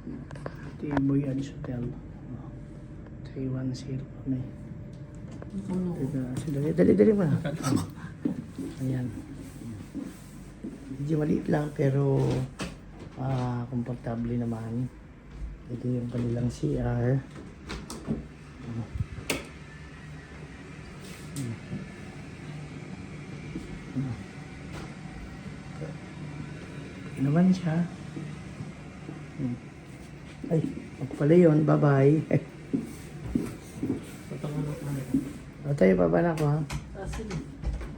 Ito yung Voyage Hotel. 310 kami. Dali mo na. Ayan. Medyo maliit lang pero komportable naman. Ito yung kanilang CR. Ito naman siya. Ay, ako pala yun. Bye-bye. O tayo, baba na ako ha.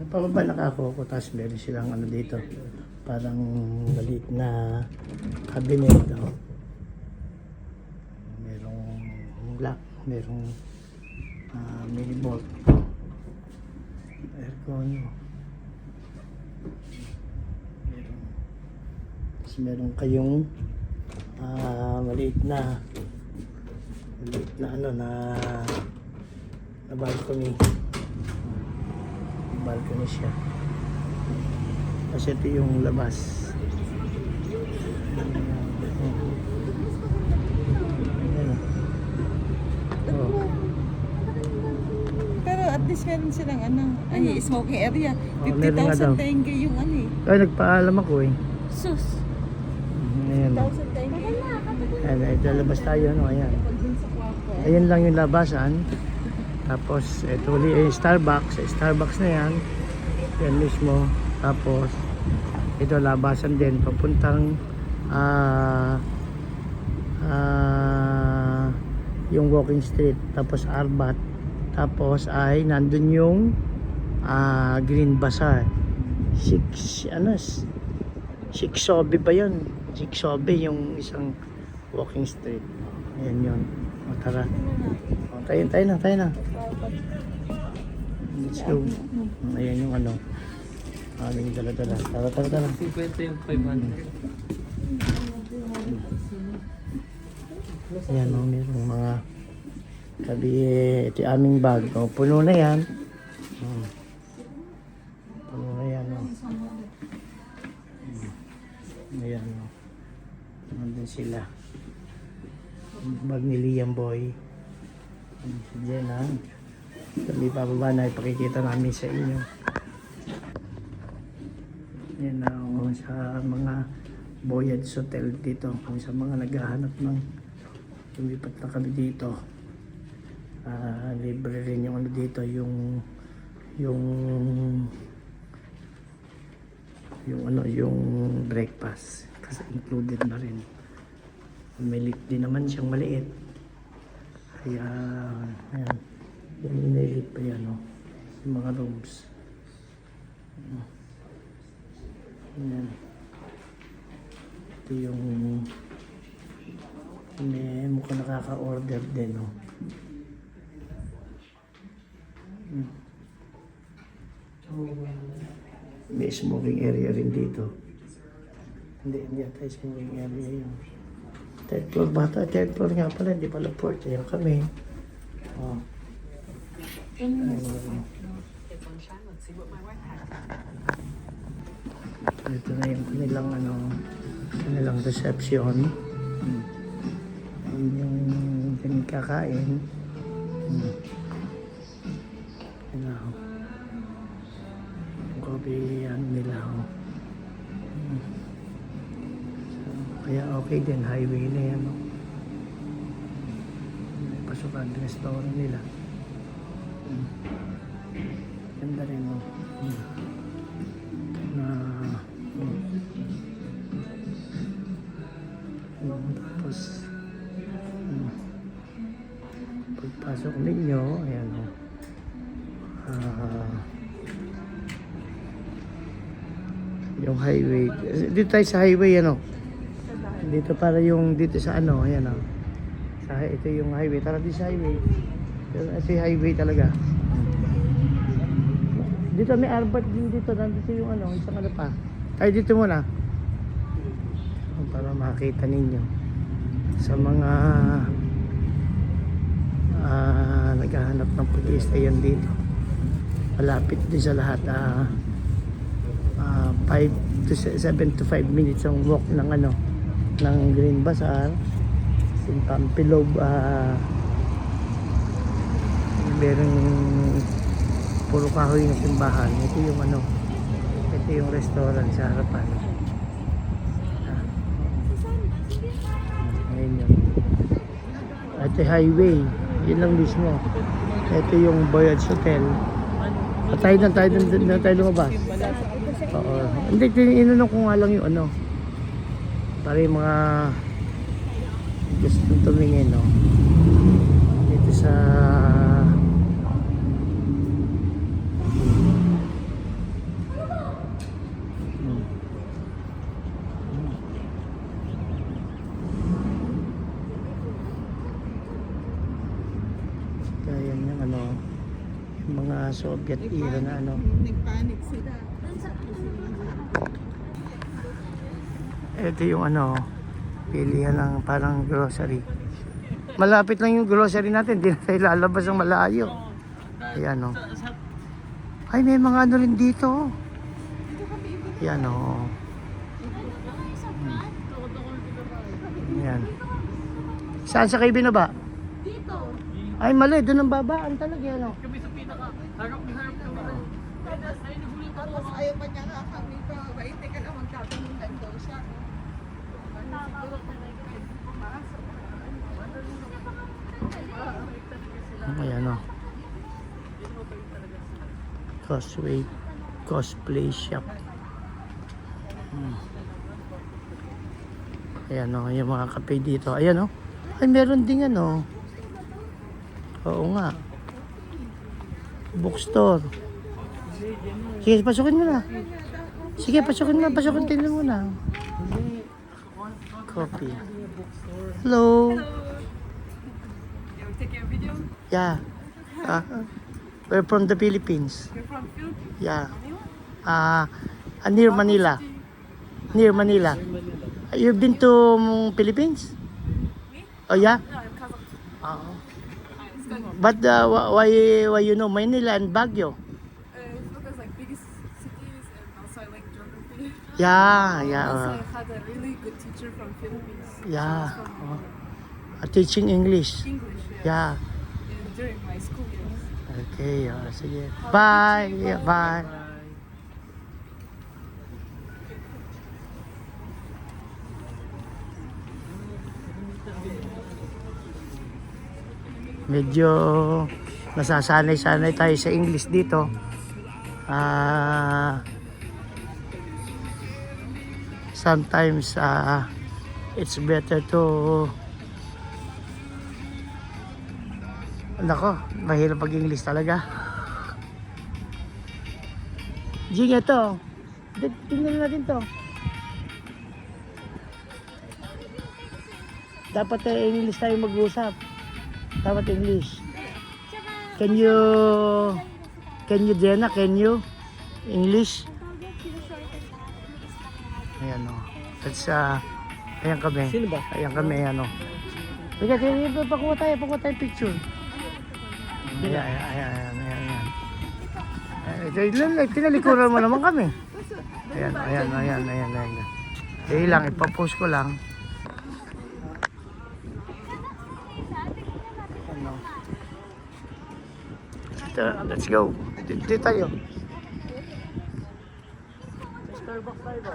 Pababa na ako. Tapos meron silang ano dito. Parang maliit na cabinet. Oh. Merong lock. Merong mini bolt. Aircon. Meron kayong maliit na ano na balcony. Balcony siya. Kasi ito yung labas. Ayan. Oh. Pero at least meron silang smoking area. Meron nga daw. 50,000 tenge yung Ay, nagpaalam ako eh. Sus. Ayan. 1,000 tenge. Ayan, ito labas tayo, no? Ayan. Ayan lang yung labasan. Tapos, ito ulit Starbucks. Starbucks na yan. Yan mismo. Tapos, ito labasan din. Papuntang yung walking street. Tapos, Arbat. Tapos, ay nandun yung Green Bazaar. Siksobe ba yun? Siksobe yung isang walking street. Ayan yun. O, tara. O, tayo na. Let's go. Ayan yung ano. Aming dala-dala. Tara. 50 yung 500. Ayan o, mayroong mga sabi ito yung aming bag. O, puno na yan. Puno na yan o. Ayan o. Nandun sila. Bag ni Liam Boy. Si Jenna. Kami pababa na ipakikita namin sa inyo. Yan na sa mga Voyage Hotel dito. Kung sa mga naghahanap ng lumipat na kami dito. Libre rin yung ano dito, yung breakfast. Kasi included na rin. May lift din naman siyang maliit. Kaya, ayan. Yung inilit pa yan, oh. Yung mga rooms. Ayan. Ito yung mukhang nakaka-order din, oh. May smoking area rin dito. Hindi yata smoking area yun. Third floor bata. Third floor nga pala. Hindi pala fourth. Ayan kami. Oh. Ito na yung kanilang reception. Ayan yung kakain. Ayan o. Yung coffee nila o. Kaya okay din, highway na yan. No? Pasukan, restaurant nila. Ganda rin. No? Tapos, pagpasok ninyo, ayan o. Yung highway. Dito tayo sa highway, ano? Dito para yung dito sa ano, ayan o. Ito yung highway. Tara dito sa highway. Ito yung highway talaga. Dito may Arbat din dito. Nandito yung ano, isang ano pa. Ay dito muna. Para makita ninyo. Sa mga naghahanap ng pag-i-stayan dito. Malapit din sa lahat. 7 to 5 minutes ang walk ng ano, ng Green Bazaar. in Pampilog, merong puro kahoy na simbahan. Ito yung ano, ito yung restaurant sa harapan. Ngayon yun. Ito highway, yun lang mismo. Ito yung Voyage Hotel. Tayo na tayo lumabas. Oo. Hindi, inunong ko nga lang yung ano. Para yung mga gusto tumingin, no? Dito sa kaya yung ano, yung mga Soviet era na ano. Nagpanik sila. Ito yung ano, pilihan ng parang grocery. Malapit lang yung grocery natin, di na tayo lalabas ng malayo. Ayan o. Ay, may mga ano rin dito. Ayan o. Ayan. Saan sa kayo binaba? Dito. Ay, mali. Doon ang babaan talaga. Ano? Kami sa pinaka, harap na naman. Tapos ayaw pa niya nga kami pa. Baite ka na magtatanungan daw siya. Ayan o. Causeway Cosplay Shop. Ayan o, yung mga kape dito. Ayan o. Ay, meron din ano. Oo nga. Bookstore. Sige, pasukin mo na. Sige, pasukin mo. Pasukin din mo na. Coffee. Hello. Take a video. Yeah. We're from the Philippines. You're from Philippines? Yeah. Near Manila. Near Manila. You've been to Philippines? Oh yeah? No, I'm Kazakhstan. Oo. It's good. But why you know Manila and Baguio? It's because like biggest cities and also I like geography. Yeah, Also, yeah. I had a really good teacher from Philippines. Yeah. She was from Teaching English. English. Yeah. During my school years. Okay, sige. Bye. Yeah, bye. Medyo nasasanay-sanay tayo sa English dito. Sometimes it's better to nako, mahirap pag-English talaga. Jing, ito. Tingnan natin to. Dapat English tayo mag-usap. Dapat English. Can you, Jenna, can you English? Ayan o. That's, ayan kami. Sino ba? Ayan kami, ayan o. Sige, pakuha tayo picture. Ayan, ayan. Tinalikuran mo naman kami. Ayan. Dahil lang, ipapost ko lang. Let's go. Dito tayo. Starbucks tayo ba?